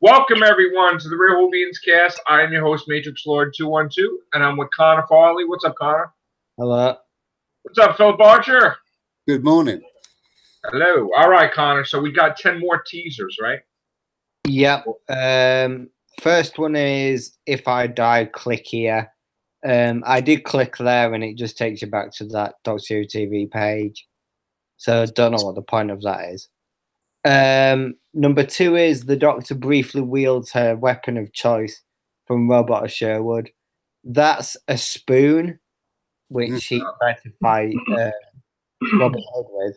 Welcome, everyone, to the Real Whovians cast. I am your host, Matrix Lord 212, and I'm with Connor Farley. What's up, Connor? Hello. What's up, Phil Archer? Good morning. Hello. All right, Connor. So we got 10 more teasers, right? Yep. First one is If I Die, click here. I did click there, and it just takes you back to that Doctor Who TV page. So I don't know what the point of that is. Number 2 is the Doctor briefly wields her weapon of choice from Robot of Sherwood. That's a spoon, which he tried to fight Robert Hood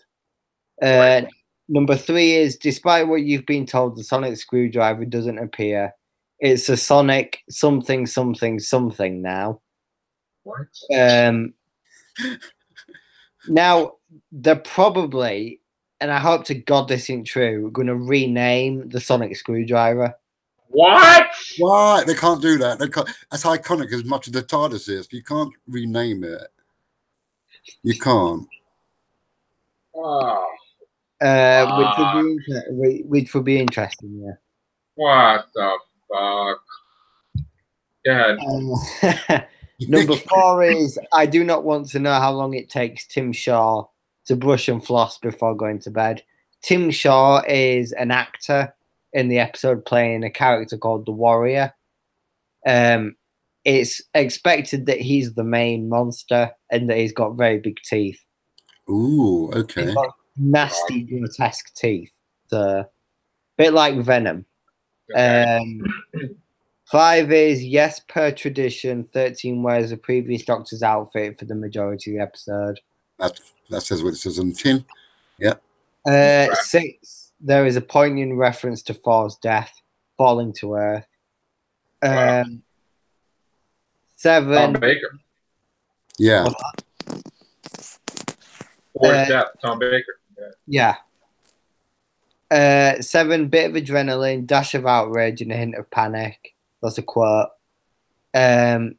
with. Number 3 is, despite what you've been told, the sonic screwdriver doesn't appear. It's a sonic something now. What? Now, they're probably, and I hope to God this isn't true, going to rename the sonic screwdriver. What? Why? They can't do that. They can't. That's iconic as much as the TARDIS is. You can't rename it. You can't. Oh. Which would be interesting, yeah. What the fuck? Go ahead. Number 4 is, I do not want to know how long it takes Tim Shaw to brush and floss before going to bed. Tim Shaw is an actor in the episode playing a character called the Warrior. It's expected that he's the main monster and that he's got very big teeth. Ooh, okay. He's got nasty, grotesque teeth. A bit like Venom. Okay. 5 is, yes, per tradition, 13 wears the previous Doctor's outfit for the majority of the episode. That says what it says on the tin. Yeah. 6, there is a poignant reference to Thor's death, falling to Earth. 7. Tom Baker. Yeah. Tom Baker. Yeah. 7, bit of adrenaline, dash of outrage, and a hint of panic. That's a quote. 8,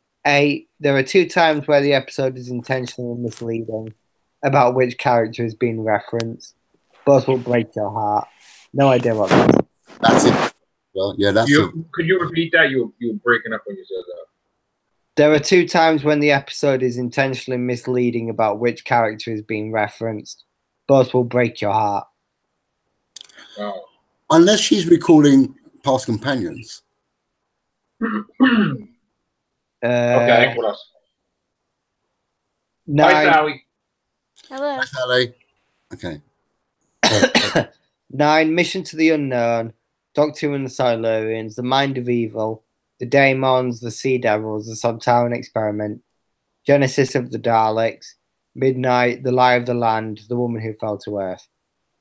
there are 2 times where the episode is intentionally misleading about which character is being referenced. Both will break your heart. No idea what that is. That's it. Well, yeah, that's it. Could you repeat that? You were breaking up when you said that. There are 2 times when the episode is intentionally misleading about which character is being referenced. Both will break your heart. Oh. Unless she's recalling past companions. Okay, what else? 9, Hi, Sally. Hello. That's Sally. Okay. 9, Mission to the Unknown, Doctor Who and the Silurians, The Mind of Evil, The Daemons, The Sea Devils, The Sontaran Experiment, Genesis of the Daleks, Midnight, The Lie of the Land, The Woman Who Fell to Earth.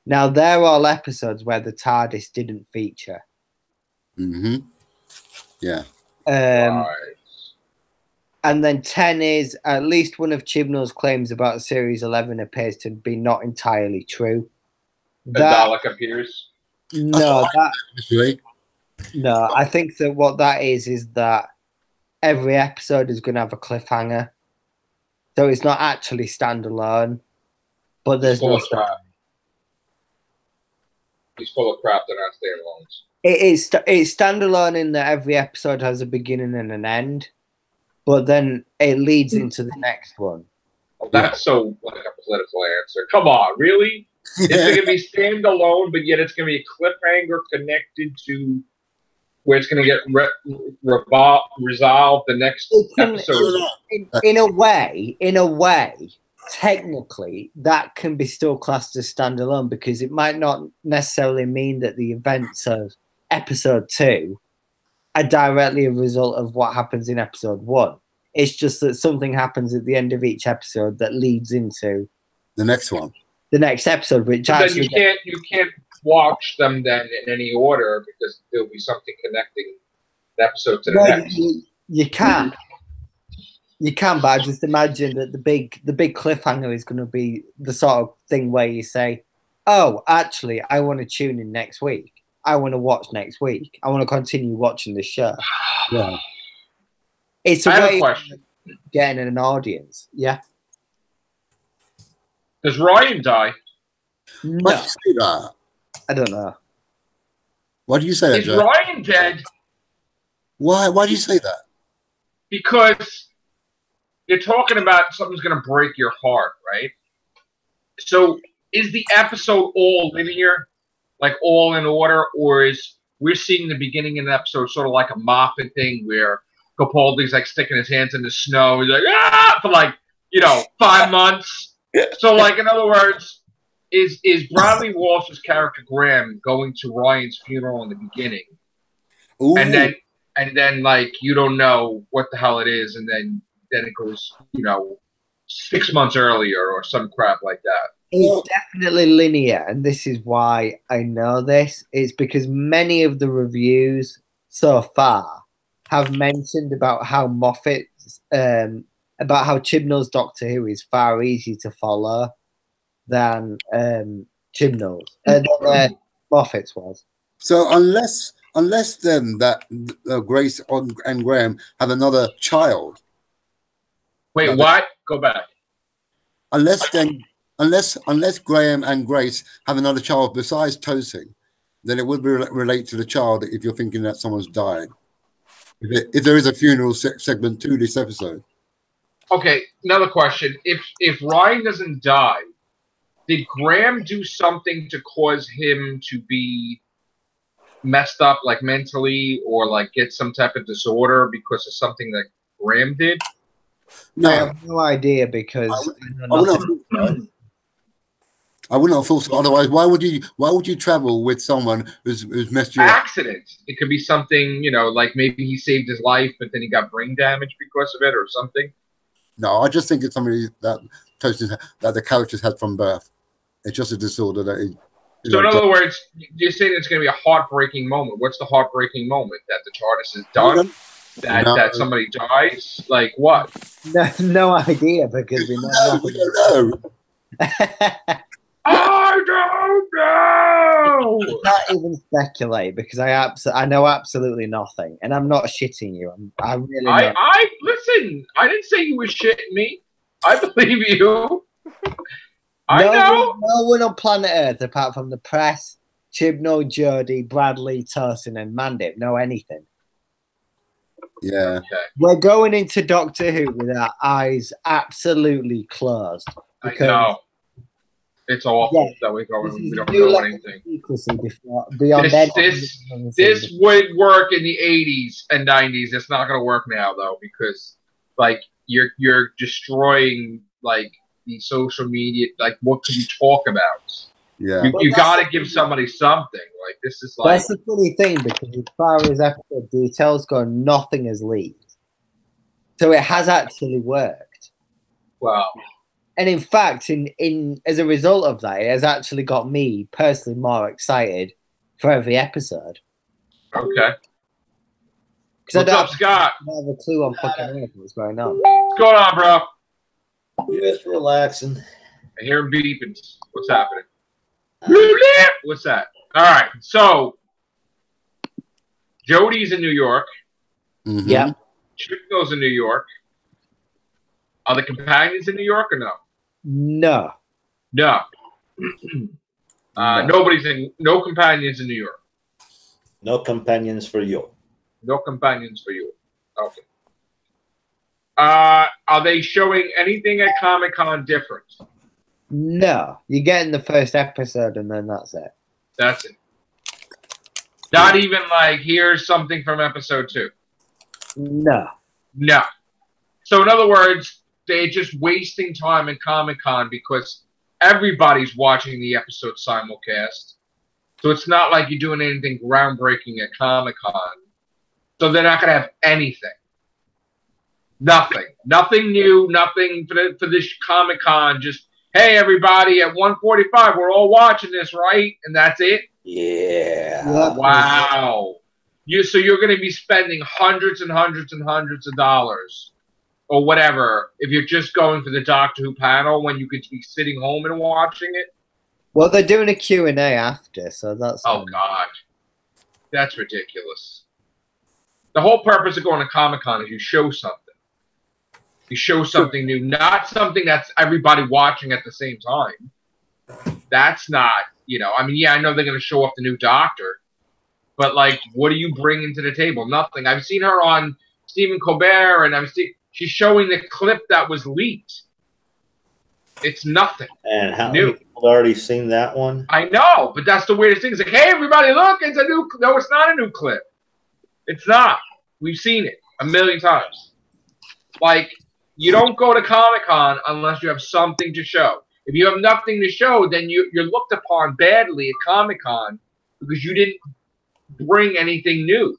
Now, they're all episodes where the TARDIS didn't feature. Mm-hmm. Yeah. Right. And then 10 is, at least one of Chibnall's claims about Series 11 appears to be not entirely true. The Dalek appears. No, Really? no, I think that what that is that every episode is going to have a cliffhanger. So it's not actually standalone, but there's Full no of crap. He's full of crap. They're not standalones. It's standalone in that every episode has a beginning and an end, but then it leads into the next one. Oh, that's so like a political answer. Come on, really? It's going to be standalone, but yet it's going to be a cliffhanger connected to where it's going to get resolved the next episode. In a way, technically, that can be still classed as standalone because it might not necessarily mean that the events of episode 2 are directly a result of what happens in episode 1. It's just that something happens at the end of each episode that leads into The next one. the next episode, which But actually then you can't watch them then in any order because there'll be something connecting the episode to the next. You can. You can, but I just imagine that the big cliffhanger is going to be the sort of thing where you say, "Oh, actually, I want to tune in next week. I want to watch next week. I want to continue watching the show." Yeah. It's a I have way a question. of getting an audience. Yeah. Does Ryan die? No, Why'd you say that? I don't know. Why do you say that, Is Joe? Ryan dead? Why do you say that? Because you're talking about something's going to break your heart, right? So is the episode all linear, like all in order, or is we're seeing the beginning of the episode sort of like a Moffat thing where Capaldi's like sticking his hands in the snow, he's like, ah, for like, 5 months. So like, in other words, is Bradley Walsh's character Graham going to Ryan's funeral in the beginning? Ooh. And then like you don't know what the hell it is, and then it goes 6 months earlier or some crap like that. It's definitely linear, and this is why I know this. It's because many of the reviews so far have mentioned about how Moffat's about how Chibnall's Doctor Who is far easier to follow than Chibnall's than Moffat's was. So unless then that Grace and Graham have another child. Wait, what? Go back. Unless Graham and Grace have another child besides Toasting, then it would relate to the child if you're thinking that someone's died. If there is a funeral segment to this episode. Okay, another question. If Ryan doesn't die, did Graham do something to cause him to be messed up, like mentally, or like get some type of disorder because of something that Graham did? No, I have no idea because I wouldn't have thought so. Otherwise, why would you travel with someone who's messed you up? Accident. It could be something, like maybe he saved his life, but then he got brain damage because of it, or something. No, I just think it's somebody that the characters had from birth. It's just a disorder that he. So in other words, you're saying it's going to be a heartbreaking moment. What's the heartbreaking moment? That the TARDIS is done? That somebody dies? Like what? No idea because we don't know. I don't know. Not even speculate because I know absolutely nothing, and I'm not shitting you. I really. I listen. I didn't say you were shitting me. I believe you. I know. No one on planet Earth, apart from the press, Chibnall, Jodie, Bradley, Tosin, and Mandip, know anything. Yeah. Okay. We're going into Doctor Who with our eyes absolutely closed. I know. It's awful that we're going. We don't know anything. This would work in the 80s and 90s. It's not going to work now though, because like you're destroying like the social media. Like what can you talk about? Yeah, you got to give somebody something. Like this is like that's the funny thing because as far as episode details go, nothing has leaked, so it has actually worked. Wow. And in fact, in as a result of that, it has actually got me personally more excited for every episode. Okay. Because I don't Scott? have a clue on fucking anything what's going on. What's going on, bro? Just relaxing. I hear him beeping. What's happening? What's that? All right. So, Jodie's in New York. Mm-hmm. Yeah. Chibnall's in New York. Are the companions in New York or no? No. No. No companions in New York. No companions for you. No companions for you. Okay. Are they showing anything at Comic-Con different? No. You get in the first episode and then that's it. That's it. Not even like, here's something from episode 2. No. No. So in other words, they're just wasting time at Comic-Con because everybody's watching the episode simulcast. So it's not like you're doing anything groundbreaking at Comic-Con. So they're not going to have anything. Nothing. Nothing new. Nothing for this Comic-Con. Just, hey, everybody, at 1:45, we're all watching this, right? And that's it? Yeah. Wow. So you're going to be spending hundreds and hundreds and hundreds of dollars or whatever if you're just going for the Doctor Who panel when you could be sitting home and watching it? Well, they're doing a Q&A after, so that's... Oh, God. That's ridiculous. The whole purpose of going to Comic-Con is you show something. You show something new, not something that's everybody watching at the same time. That's not, I mean, yeah, I know they're going to show off the new Doctor, But like, what are you bringing to the table? Nothing. I've seen her on Stephen Colbert, and she's showing the clip that was leaked. It's nothing. And how new. many people have already seen that one? I know, but that's the weirdest thing. It's like, hey, everybody, look, it's a new. No, it's not a new clip. It's not. We've seen it a million times. Like, you don't go to Comic-Con unless you have something to show. If you have nothing to show, then you're looked upon badly at Comic-Con because you didn't bring anything new.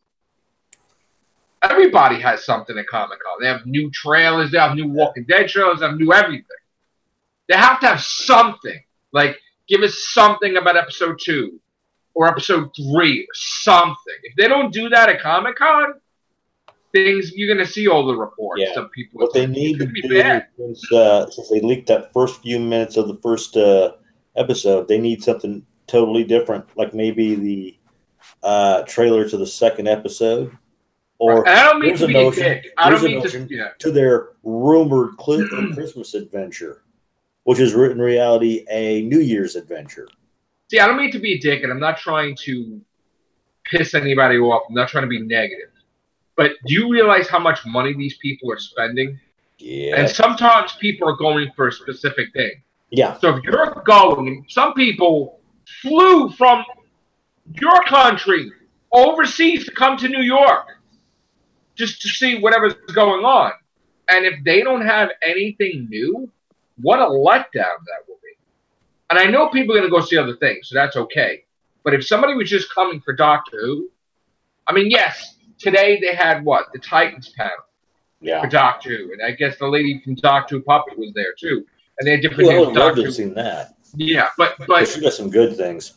Everybody has something at Comic-Con. They have new trailers. They have new Walking Dead shows. They have new everything. They have to have something. Like, give us something about episode 2 or episode 3 or something. If they don't do that at Comic-Con, you're going to see all the reports of people. What they need to do since they leaked that first few minutes of the first episode, they need something totally different, like maybe the trailer to the second episode. Or I don't mean to be a dick. I don't mean to their rumored Christmas adventure, which is in reality a New Year's adventure. See, I don't mean to be a dick, and I'm not trying to piss anybody off. I'm not trying to be negative. But do you realize how much money these people are spending? Yeah. And sometimes people are going for a specific thing. Yeah. So if you're going, and some people flew from your country overseas to come to New York just to see whatever's going on. And if they don't have anything new, what a letdown that will be. And I know people are going to go see other things, so that's okay. But if somebody was just coming for Doctor Who, I mean, yes, today they had what? The Titans panel for Doctor Who. And I guess the lady from Doctor Who Puppet was there too. And they had different things. I would love to have seen that. Yeah, but she got some good things.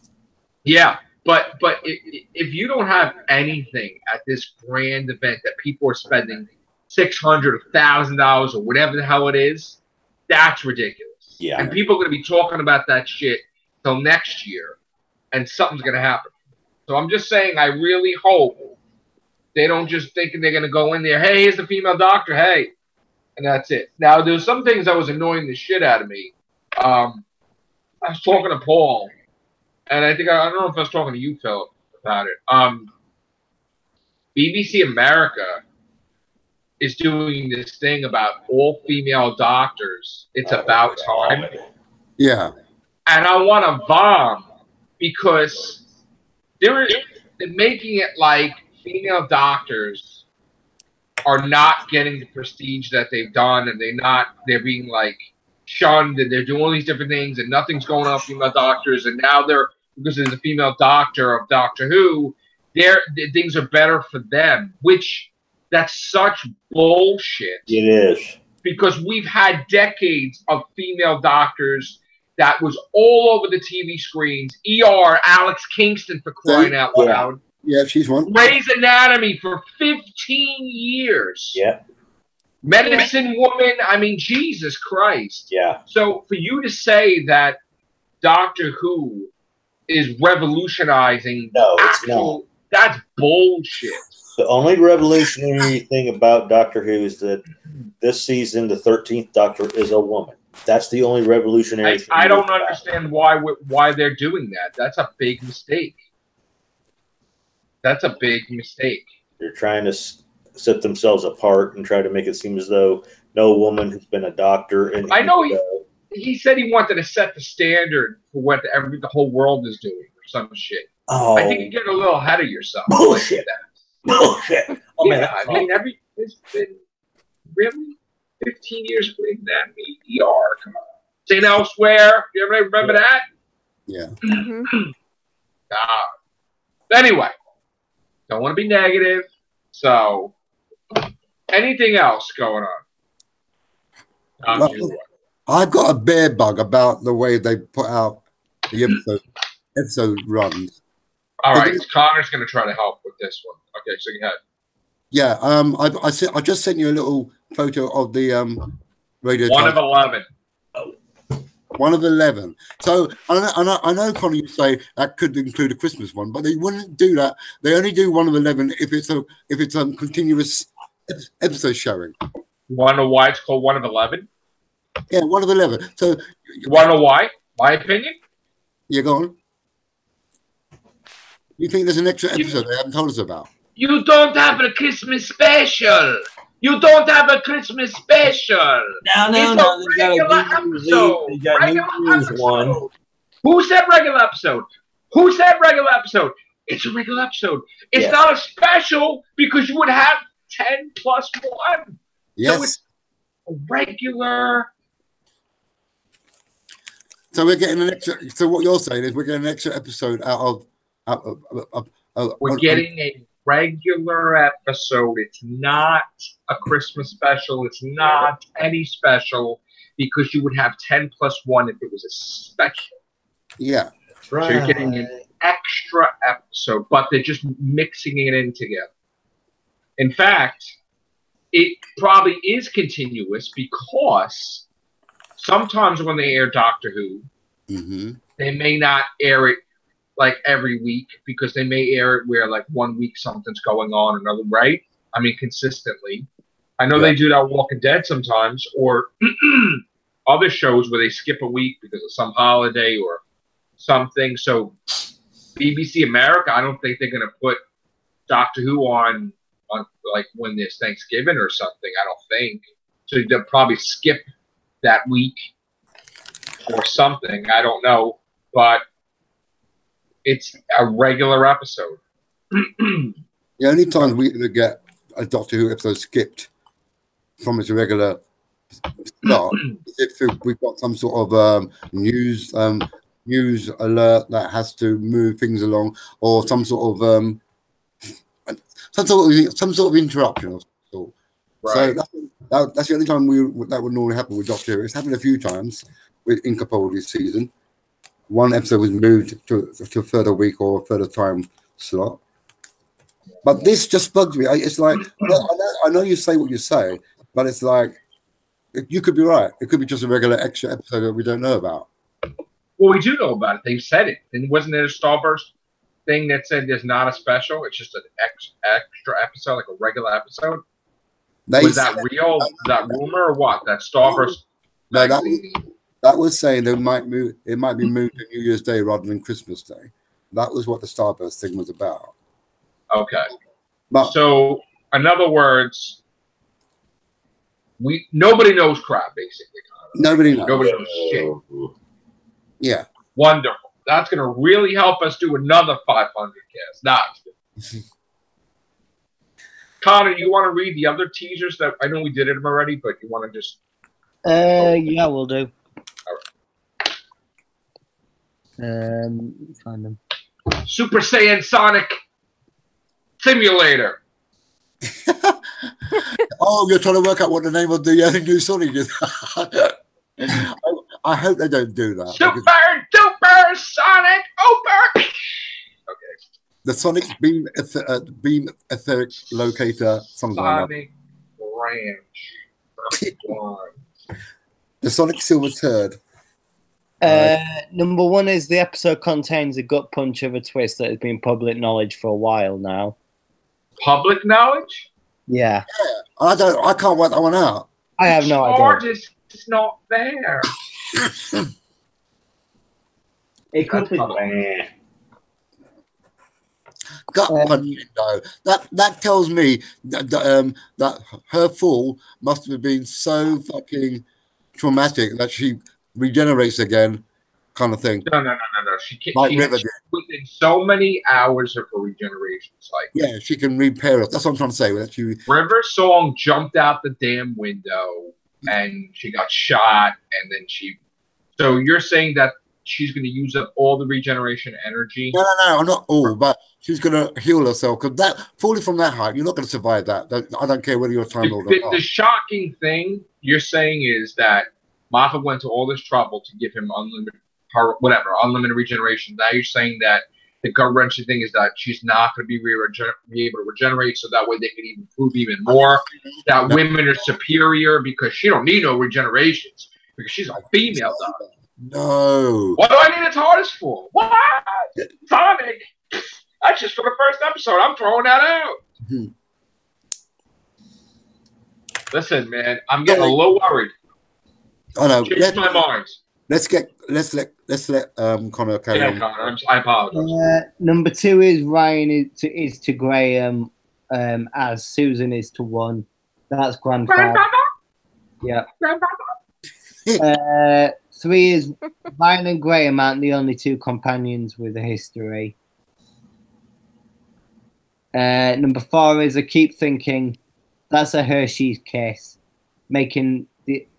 Yeah, but if you don't have anything at this grand event that people are spending $600 or $1,000 or whatever the hell it is, that's ridiculous. Yeah. And people are going to be talking about that shit till next year, and something's going to happen. So I'm just saying, I really hope they don't just think they're going to go in there, hey, here's the female doctor, hey, and that's it. Now, there's some things that was annoying the shit out of me. I was talking to Paul, and I don't know if I was talking to you, Philip, about it. BBC America is doing this thing about all female doctors. It's about time. Yeah. And I want to vom because they're making it like female doctors are not getting the prestige that they've done, and they're being like shunned, and they're doing all these different things, and nothing's going on with female doctors, and now because there's a female doctor of Doctor Who, things are better for them, which that's such bullshit. It is. Because we've had decades of female doctors that was all over the TV screens. ER, Alex Kingston, for crying out loud. Yeah, she's one. Grey's Anatomy for 15 years. Yeah. Medicine Woman, I mean, Jesus Christ. Yeah. So for you to say that Doctor Who is revolutionizing, it's not. That's bullshit. The only revolutionary thing about Doctor Who is that this season, the 13th Doctor is a woman. That's the only revolutionary thing. I don't understand why they're doing that. That's a big mistake. That's a big mistake. They're trying to set themselves apart and try to make it seem as though no woman who's been a doctor. And I know he said he wanted to set the standard for what the whole world is doing or some shit. Oh, I think you're getting a little ahead of yourself. Bullshit. Bullshit. Oh, yeah, man, I mean, it's been really 15 years putting that ER. Come on. St. Elsewhere. You ever remember that? Yeah. Anyway, don't want to be negative. So, anything else going on? Well, I've got a bear bug about the way they put out the episode runs. All right, Connor's going to try to help with this one. Okay, so go ahead. Yeah, I just sent you a little photo of the radio. 1 of 11. 1 of 11. So I know, Connor, you say that could include a Christmas one, but they wouldn't do that. They only do 1 of 11 if it's a continuous episode showing. Want to know why it's called 1 of 11? Yeah, 1 of 11. So you want to know why? My opinion? Yeah, go on. You think there's an extra episode they haven't told us about? You don't have a Christmas special. You don't have a Christmas special. No. It's a regular episode. They got Regular New Year's one. episode. Who said regular episode? Who said regular episode? It's a regular episode. It's not a special because you would have 10 plus 1. Yes. So it's a regular. So we're getting an extra. So what you're saying is we're getting an extra episode out of. We're getting a regular episode. It's not a Christmas special. It's not any special because you would have 10 plus 1 if it was a special. Yeah. So you're getting an extra episode, but they're just mixing it in together. In fact, it probably is continuous because sometimes when they air Doctor Who, they may not air it like every week because they may air it where like 1 week something's going on, another, right? I mean, consistently. I know they do that with Walking Dead sometimes, or other shows where they skip a week because of some holiday or something. So BBC America, I don't think they're going to put Doctor Who on like when there's Thanksgiving or something. I don't think. So they'll probably skip that week or something. I don't know, but it's a regular episode. The only time we ever get a Doctor Who episode skipped from its regular start is if we've got some sort of news alert that has to move things along, or some sort of interruption or sort. Right. So that's the only time that would normally happen with Doctor Who. It's happened a few times with Capaldi's season. One episode was moved to a further week or a further time slot. But this just bugs me. It's like, I know you say what you say, but it's like, you could be right. It could be just a regular extra episode that we don't know about. Well, we do know about it. They've said it. And wasn't there a Starburst thing that said there's not a special? It's just an extra episode, like a regular episode? Was that real? Is that rumor or what? That Starburst magazine? That was saying it might be moved to New Year's Day rather than Christmas Day. That was what the Starburst thing was about. Okay. But, so, in other words, nobody knows crap, basically. Nobody knows. Nobody knows shit. Yeah. Wonderful. That's going to really help us do another 500 cast. Nah. Connor, you want to read the other teasers that I know we did them already, but you want to just? Yeah, we'll do. All right. Find them. Super Saiyan Sonic Simulator. Oh, you're trying to work out what the name of the new Sonic is. I hope they don't do that. Super Duper Sonic Over. Okay. The Sonic Beam Etheric Locator. Sonic Ranch. The Sonic Silver Turd. Number 1 is the episode contains a gut punch of a twist that has been public knowledge for a while now. Public knowledge? Yeah. I can't work that one out. I have no idea. It's not there. It could be. Gut punching, though. That tells me that her fall must have been so fucking traumatic that she regenerates again, kind of thing. No. She can't. Like River did. Within so many hours of her regeneration cycle. Yeah, she can repair it. That's what I'm trying to say. That River Song jumped out the damn window and she got shot, and then So you're saying that she's going to use up all the regeneration energy? No, I'm not all, but she's going to heal herself, because falling from that height, you're not going to survive that. I don't care whether you're Time Lord or not. The shocking thing you're saying is that Moffat went to all this trouble to give him unlimited regeneration. Now you're saying that the gut wrenching thing is that she's not going to be able to regenerate, so that way they can even prove even more that women are superior because she don't need no regenerations because she's a female dog. No. What do I need a TARDIS for? What? Sonic? That's just for the first episode. I'm throwing that out. Listen, man, I'm getting a little worried. I know. Change my mind. let's let Connor carry Yeah, on. Connor, I apologize. Number 2 is Ryan is to Graham, as Susan is to 1. That's grandfather. Yeah. 3 is Ryan and Graham aren't the only 2 companions with a history. Number 4 is I keep thinking that's a Hershey's kiss, making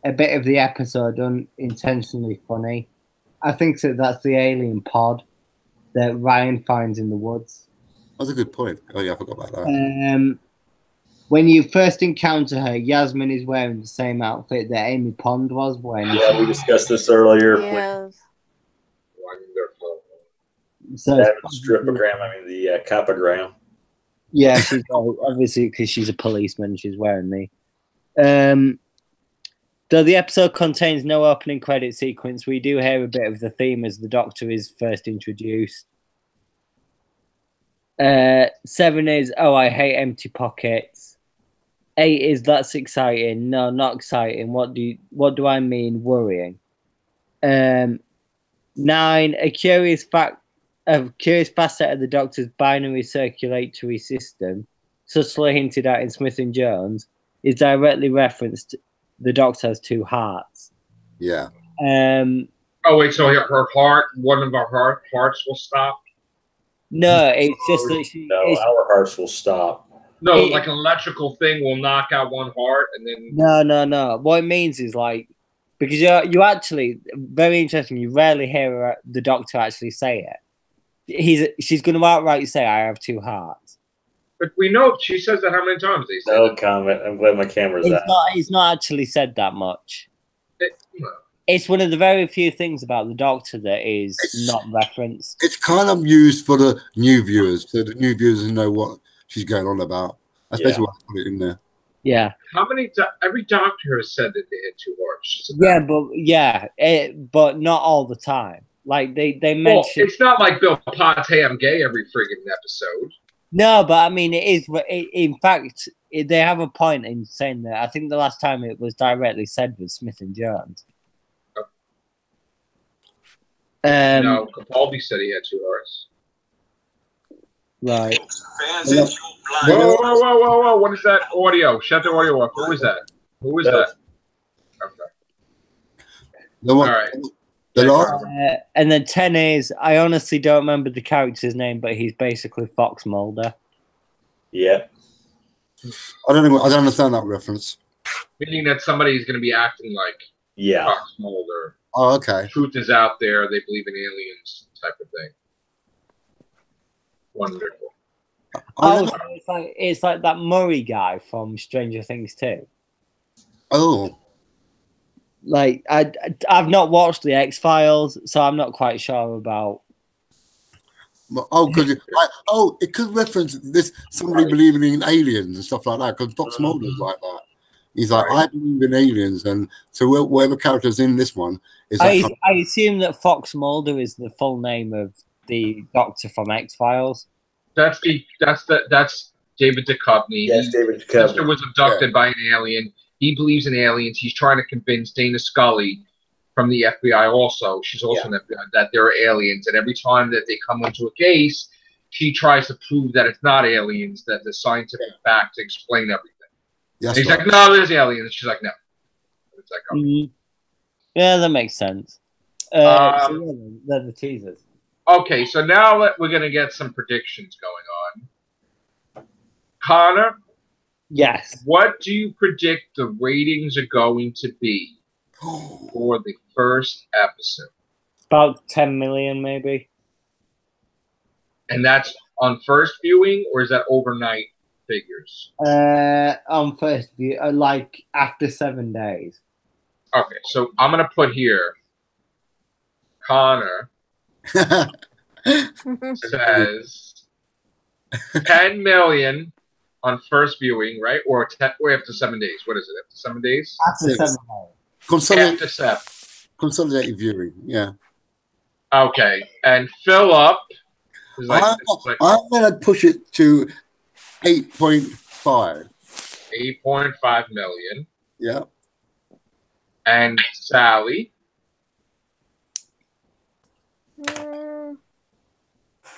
a bit of the episode unintentionally funny. I think that's the alien pod that Ryan finds in the woods. That's a good point. Oh yeah, I forgot about that. When you first encounter her, Yasmin is wearing the same outfit that Amy Pond was wearing. Yeah, we discussed this earlier. Yes. Wonderful. So That stripogram, I mean the capogram. yeah, she's obviously because she's a policeman. She's wearing the. Though the episode contains no opening credit sequence, we do hear a bit of the theme as the Doctor is first introduced. 7 is I hate empty pockets. 8 is that's exciting. No, not exciting. What do I mean? Worrying. 9, a curious facet of the Doctor's binary circulatory system, subtly hinted at in Smith and Jones, is directly referenced. The Doctor has 2 hearts. Yeah. Oh wait, so her heart, one of our hearts will stop? No, it's just that our hearts will stop. No, like an electrical thing will knock out one heart and then. No. What it means is like because you actually very interesting. You rarely hear the Doctor actually say it. She's going to outright say, "I have 2 hearts." But we know she says that how many times they say. No comment. I'm glad my camera's out. It's not actually said that much. It's one of the very few things about the Doctor that is not referenced. It's kind of used for the new viewers, so the new viewers know what she's going on about. That's basically why I put it in there. Yeah. How many? Every Doctor has said that they had 2 hearts. But not all the time. Like they mention. Well, it's not like Bill Potts, "Hey, I'm gay" every friggin' episode. No, but I mean, it is. In fact, they have a point in saying that. I think the last time it was directly said was Smith and Jones. No, Capaldi said he had 2 hearts. Right. Whoa! What is that audio? Shut the audio off. Who is that? Okay. All right. And then 10 is I honestly don't remember the character's name, but he's basically Fox Mulder. Yeah. I don't understand that reference. Meaning that somebody's going to be acting like Fox Mulder. Oh, okay. Truth is out there. They believe in aliens, type of thing. Wonderful. So it's like that Murray guy from Stranger Things 2. Oh. Like I've not watched the X-Files, so I'm not quite sure about. It could reference this somebody believing in aliens and stuff like that. Because Fox Mulder's like that. He's like, I believe in aliens, and so whatever character's in this one is. I assume that Fox Mulder is the full name of the Doctor from X-Files. That's David Duchovny. Yes, David Duchovny. His sister was abducted by an alien. He believes in aliens. He's trying to convince Dana Scully from the FBI also. She's also in the FBI, that there are aliens. And every time that they come into a case, she tries to prove that it's not aliens, that the scientific facts explain everything. He's like, no, there's aliens. She's like, no. It's like, okay. Yeah, that makes sense. They're the teasers. Okay, so now we're going to get some predictions going on. Connor? Yes. What do you predict the ratings are going to be for the first episode? About 10 million, maybe. And that's on first viewing, or is that overnight figures? On first view, like after 7 days. Okay, so I'm going to put here, Connor says 10 million on first viewing, right? Or after 7 days. What is it? After 7 days? After 7 days. After 7. Consolidated viewing, yeah. Okay, and Philip is like, I'm going to push it to 8.5. 8.5 million. Yeah. And Sally?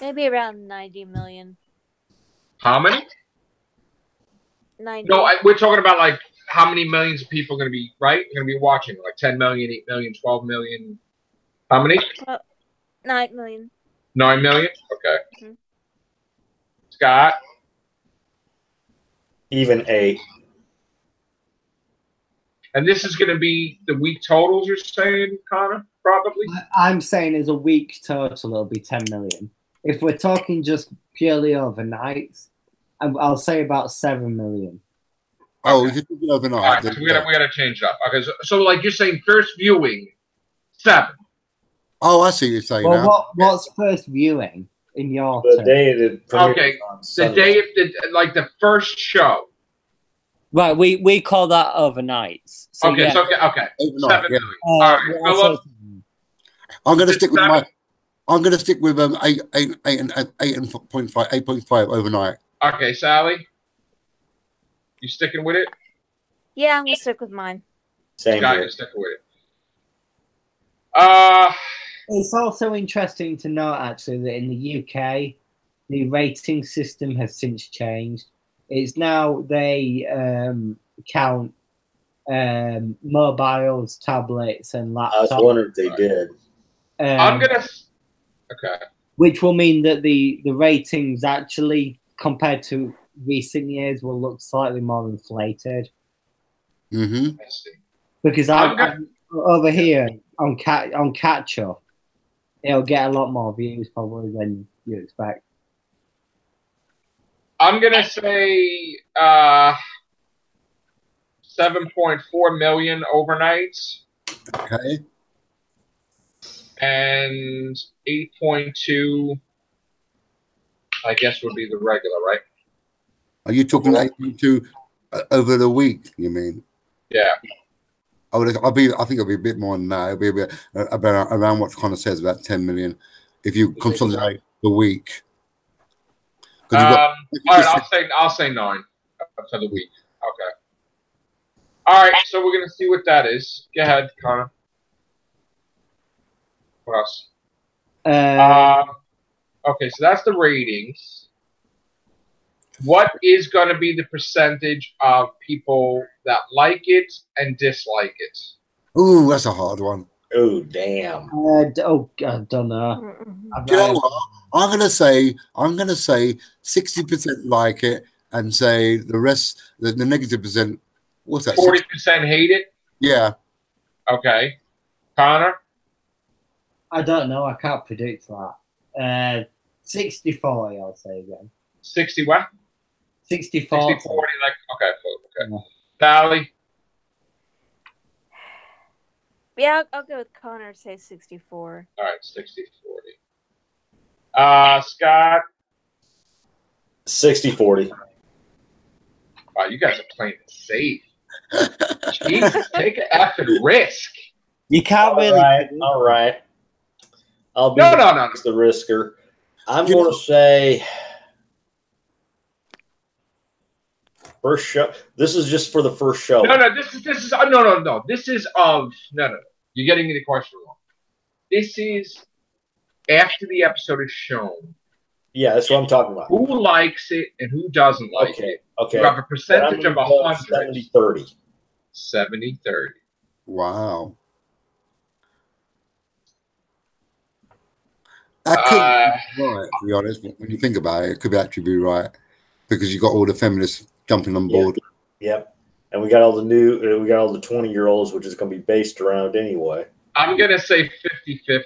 Maybe around 90 million. How many? 90. No, we're talking about like how many millions of people are going to be going to be watching? Like 10 million, 8 million, 12 million. How many? 9 million. 9 million. Okay. Mhm. Scott. Even 8. And this is going to be the week totals. You're saying, Connor? Probably. I'm saying as a week total, it'll be 10 million. If we're talking just purely overnights, I'll say about 7 million. Oh, Okay. if you're thinking overnight, All right, so we gotta change it up. Okay, so like you're saying, first viewing, 7. Oh, I see what you're saying Well, now. what's first viewing in your The term? day it premieres Okay, on the Sunday. day of the first show. Right, we call that overnights. So, Okay, yeah. so okay, Overnight, 7 yeah. million. All right, what Philip. else? I'm going to Is it stick with 7? I'm going to stick with 8.5 overnight. Okay, Sally, you sticking with it? Yeah, I'm gonna stick with mine. Same Scott, here. you sticking with it? It's also interesting to note, actually, that in the UK, the rating system has since changed. It's now they count mobiles, tablets, and I was laptops. wondering if they did. I'm gonna. Okay. Which will mean that the ratings actually, compared to recent years, will look slightly more inflated. Mm-hmm. Because over here on catch up, it'll get a lot more views probably than you expect. I'm gonna say 7.4 million overnights Okay. and 8.2. I guess would be the regular, right? Are you talking 8.2 over the week? You mean? Yeah. I think it'll be a bit more than that. It'll be a bit around what Connor says, about 10 million, if you consolidate the week. All right, I'll say 9 for the week. Okay. All right, so we're gonna see what that is. Go ahead, Connor. What else? Okay, so that's the ratings. What is going to be the percentage of people that like it and dislike it? Ooh, that's a hard one. Oh, damn. I don't know. Do you know what? I'm gonna say 60% like it, and say the rest, the negative percent. What's that? 40% hate it. Yeah. Okay, Connor. I don't know. I can't predict that. 60-40, I'll say again. 60 what? 60-40. 60-40. Like okay. Yeah. Sally. Yeah, I'll go with Connor. Say 64. All right, 60-40. Scott. 60-40. Wow, you guys are playing it safe. Jesus, take an effing risk. You can't really. All right. I'll be No. the risker. I'm going to say first show. This is just for the first show. No. This is no. This is of no. You're getting me the question wrong. This is after the episode is shown. Yeah, that's what I'm talking about. Who likes it and who doesn't like it? Okay. You have a percentage of 100. 70-30. 70-30. Wow. That could be right, to be honest. When you think about it, it could actually be right, because you got all the feminists jumping on board. Yep. And we got all the 20-year-olds, which is going to be based around anyway. I'm gonna say 50-50.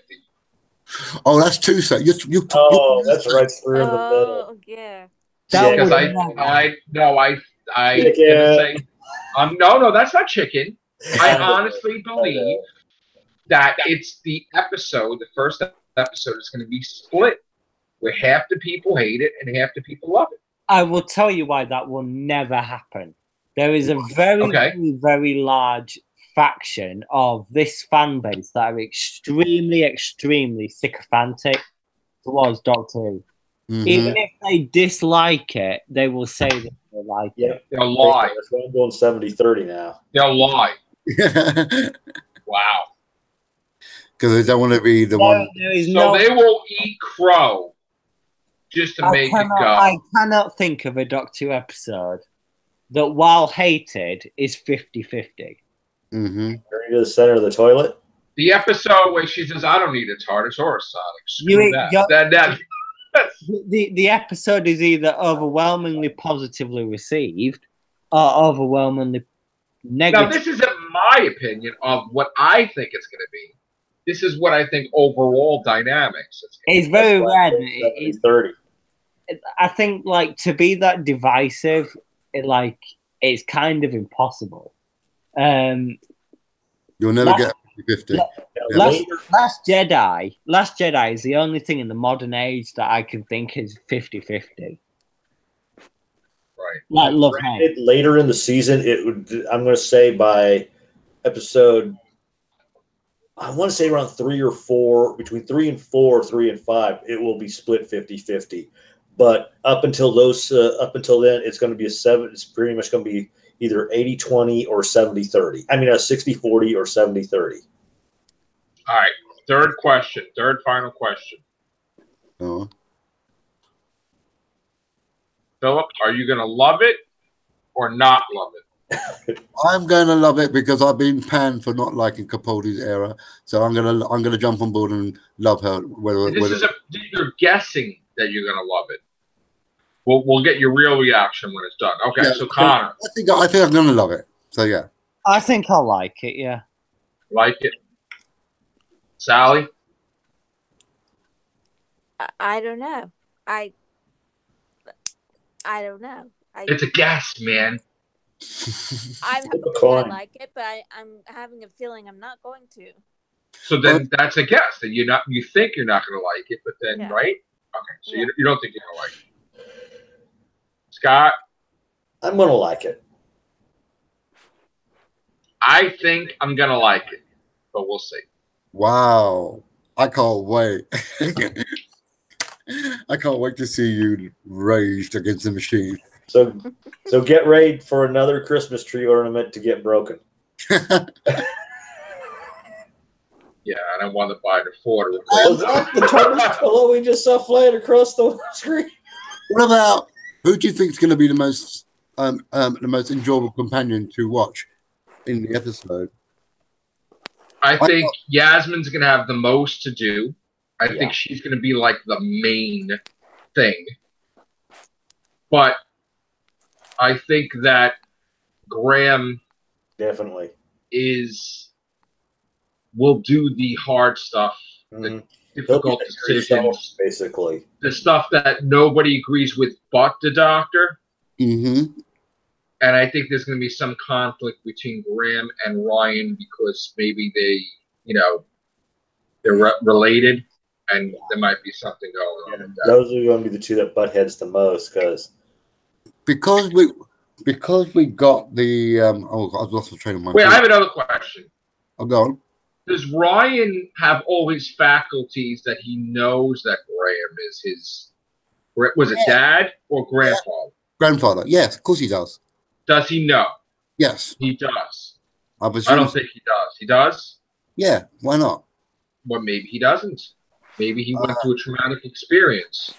Oh, that's too so. That's right through in the middle. Oh, yeah. Because I gonna say no, that's not chicken. I honestly believe that it's the episode, the first episode is going to be split, where half the people hate it and half the people love it. I will tell you why that will never happen. There is a very large faction of this fan base that are extremely sycophantic towards Doctor Who. Mm-hmm. Even if they dislike it, they will say that they like it. They'll lie. That's why I'm going 70-30 now. They'll lie. Wow. because they don't want to be the one. There is So no. they will eat crow just to make it go. I cannot think of a Doctor Who episode that, while hated, is 50-50. Mm-hmm. Turning to the center of the toilet. The episode where she says, "I don't need a TARDIS or a Sonic." Screw that. The episode is either overwhelmingly positively received or overwhelmingly negative. Now, this isn't my opinion of what I think it's going to be. This is what I think overall dynamics. It's very rare. 30. I think, like, to be that divisive, it's kind of impossible. You'll never get 50. Last Jedi is the only thing in the modern age that I can think is 50-50. Right. Like Love Hate. Later in the season, it would. I'm going to say by episode, I want to say around 3 or 4, between 3 and 4, 3 and 5, it will be split 50-50. But up until then, it's going to be a 7. It's pretty much going to be either 80-20 or 70-30. I mean, a 60-40 or 70-30. All right. Third final question. Oh. Philip, are you going to love it or not love it? I'm going to love it because I've been panned for not liking Capaldi's era, so I'm gonna jump on board and love her. You're guessing that you're going to love it. We'll get your real reaction when it's done. Okay, yeah, so Connor, I think I'm going to love it. So yeah, I think I'll like it. Yeah, like it. Sally, I don't know. I don't know. it's a guess, man. I'm hoping I like it, but I'm having a feeling I'm not going to. So then that's a guess that you think you're not going to like it, but then right? Okay, so you don't think you're going to like it. Scott, I'm going to like it. I think I'm going to like it, but we'll see. wow, I can't wait. I can't wait to see you raged against the machine. So get ready for another Christmas tree ornament to get broken. Yeah, I don't want to buy the Ford. Was that the TARDIS pillow we just saw flying across the screen? What about who do you think is going to be the most enjoyable companion to watch in the episode? I think Yasmin's going to have the most to do. I think she's going to be like the main thing. But I think that Graham definitely will do the hard stuff, the difficult decisions, basically. The stuff that nobody agrees with but the Doctor. Mm-hmm. And I think there's going to be some conflict between Graham and Ryan because maybe they're related, and there might be something going on with that. Those are going to be the two that butt heads the most because we got the I've lost the train of my. Wait, I have another question. Oh, go on. Does Ryan have all his faculties that he knows that Graham is his? Was it dad or grandfather? Grandfather. Yes, of course he does. Does he know? Yes, he does. I don't think he does. He does? Yeah. Why not? Well, maybe he doesn't. Maybe he went through a traumatic experience.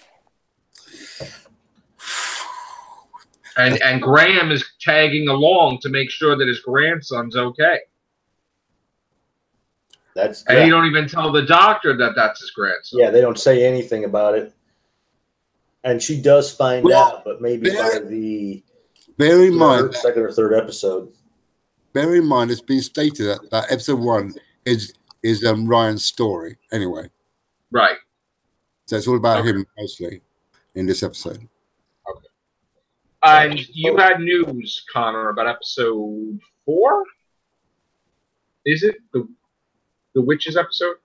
And Graham is tagging along to make sure that his grandson's okay. And he don't even tell the Doctor that that's his grandson. Yeah, they don't say anything about it. And she does find out, but maybe by the second or third episode. Bear in mind, it's been stated that episode 1 is Ryan's story anyway. Right. So it's all about him mostly in this episode. Okay. And you had news, Connor, about episode 4? Is it the Witches episode?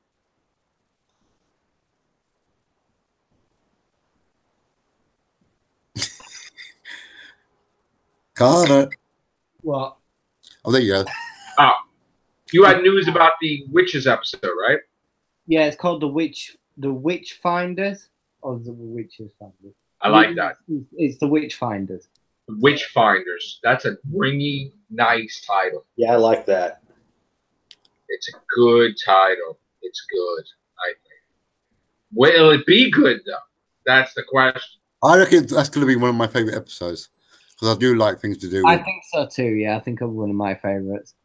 Connor. What? Oh, there you go. Oh, you had news about the Witches episode, right? Yeah, it's called the Witch Finders, or the Witches Finders. I like that. It's the Witch Finders. The Witch Finders. That's a ringy, nice title. Yeah, I like that. It's a good title. it's good. I think. Will it be good though? That's the question. I reckon that's going to be one of my favorite episodes because I do like things to do with. I think so too. Yeah, I think it's one of my favorites.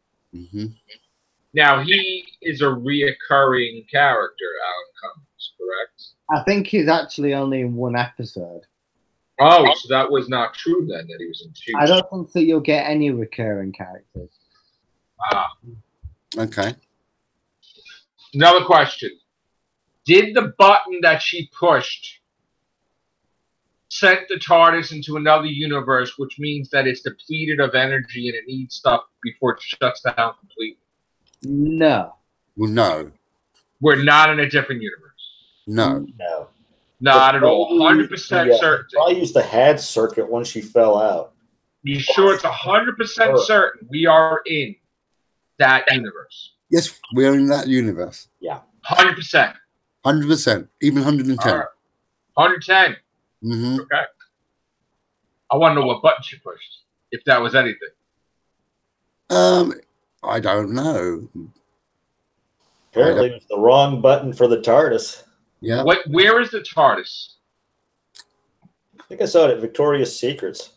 Now he is a reoccurring character, Alan Cummings, correct? I think he's actually only in one episode. Oh, so that was not true then, that he was in two. I don't think that you'll get any recurring characters. Ah. Okay. Another question. Did the button that she pushed sent the TARDIS into another universe, which means that it's depleted of energy and it needs stuff before it shuts down completely? No. Well, no. We're not in a different universe. No. No. Not at all. 100% certain. I used the HAD circuit when she fell out. You sure it's 100% certain we are in that universe? Yes, we're in that universe. Yeah. 100%. 100%. Even 110. All right. 110. Okay. I want to know what button she pushed, if that was anything. I don't know. Apparently, it was the wrong button for the TARDIS. Yeah. Where is the TARDIS? I think I saw it at Victoria's Secrets.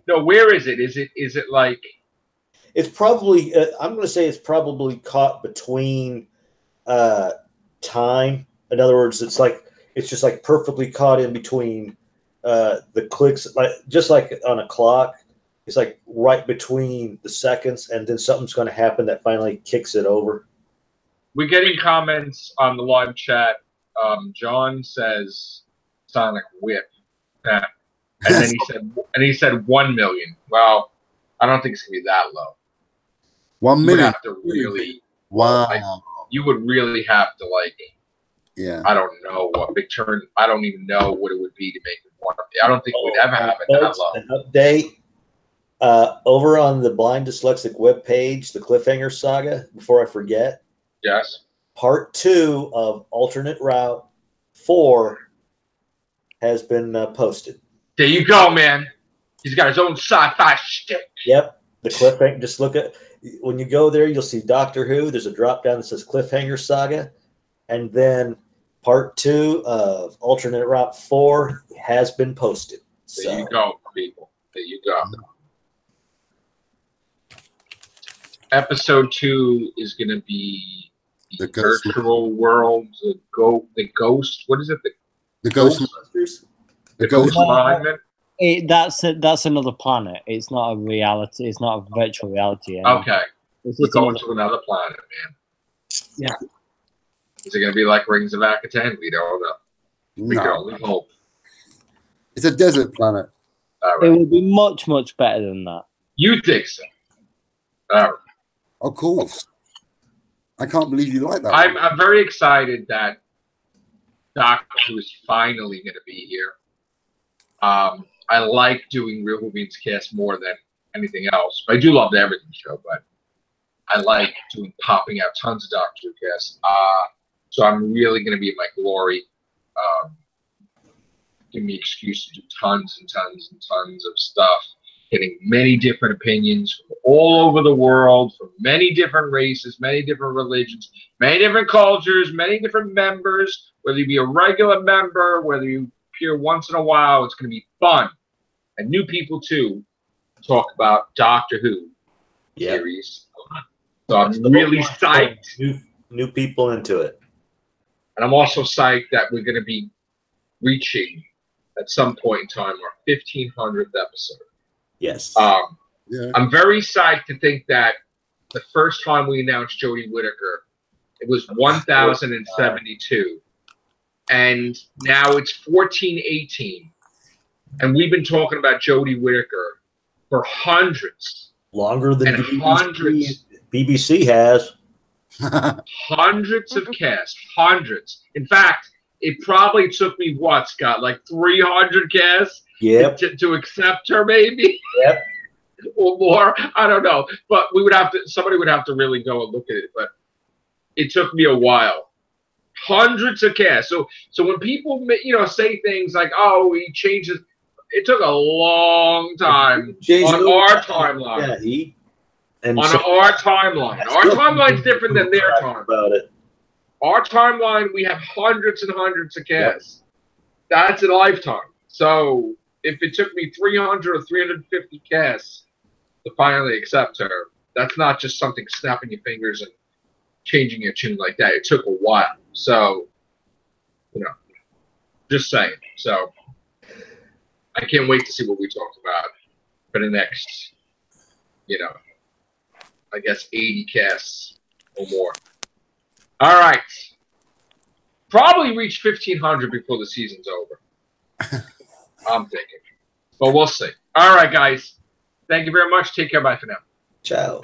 No, where is it? Is it like? It's probably. I'm going to say it's probably caught between time. In other words, it's just like perfectly caught in between the clicks, like just like on a clock. It's like right between the seconds, and then something's going to happen that finally kicks it over. We're getting comments on the live chat. John says Sonic Whip, and then he said 1 million. Well, I don't think it's gonna be that low. 1 You million. would have to really. Wow. You would really have to Yeah. I don't know what big turn. I don't even know what it would be to make it one. I don't think we'd ever have it that low. An update over on the Blind Dyslexic webpage, the Cliffhanger Saga. Before I forget. Yes. Part 2 of Alternate Route 4 has been posted. There you go, man. He's got his own sci-fi shtick. Yep. The cliffhanger. Just look at when you go there, you'll see Doctor Who. There's a drop down that says Cliffhanger Saga, and then Part 2 of Alternate Route 4 has been posted. There you go, people. There you go. Episode 2 is going to be the virtual world, the ghost. What is it? The ghost. The ghost alignment. That's another planet. It's not a reality. It's not a virtual reality. Okay. We're going to another planet, man. Yeah. Is it going to be like Rings of Akaten? We don't know. We can only hope. It's a desert planet. All right. It will be much, much better than that. You think so? All right. Of course. I can't believe you like that. I'm very excited that Doctor Who is finally going to be here. I like doing Real Whovians cast more than anything else. I do love the Everything Show, but I like popping out tons of Doctor Who casts. So I'm really going to be in my glory. Give me excuse to do tons and tons and tons of stuff. Getting many different opinions from all over the world, from many different races, many different religions, many different cultures, many different members. Whether you be a regular member, whether you appear once in a while, it's going to be fun. And new people, too, talk about Doctor Who series. So I'm really psyched. New people into it. And I'm also psyched that we're going to be reaching, at some point in time, our 1,500th episode. Yes. I'm very psyched to think that the first time we announced Jodie Whittaker, it was 1,072. And now it's 1,418. And we've been talking about Jodie Whittaker for hundreds. Longer than BBC has. Hundreds of casts. Hundreds. In fact, it probably took me, what, Scott, like 300 casts to accept her, maybe? Yep. Or more. I don't know. But somebody would have to really go and look at it. But it took me a while. Hundreds of casts. So when people, say things like, "Oh, he changes," it took a long time on our timeline. Yeah, he And on our timeline. Our timeline's different than their timeline. About it. Our timeline, we have hundreds and hundreds of casts. That's a lifetime. So if it took me 300 or 350 casts to finally accept her, that's not just something snapping your fingers and changing your tune like that. It took a while. So, just saying. So I can't wait to see what we talk about for the next, I guess 80 casts or more. All right. Probably reach 1,500 before the season's over. I'm thinking. But we'll see. All right, guys. Thank you very much. Take care. Bye for now. Ciao.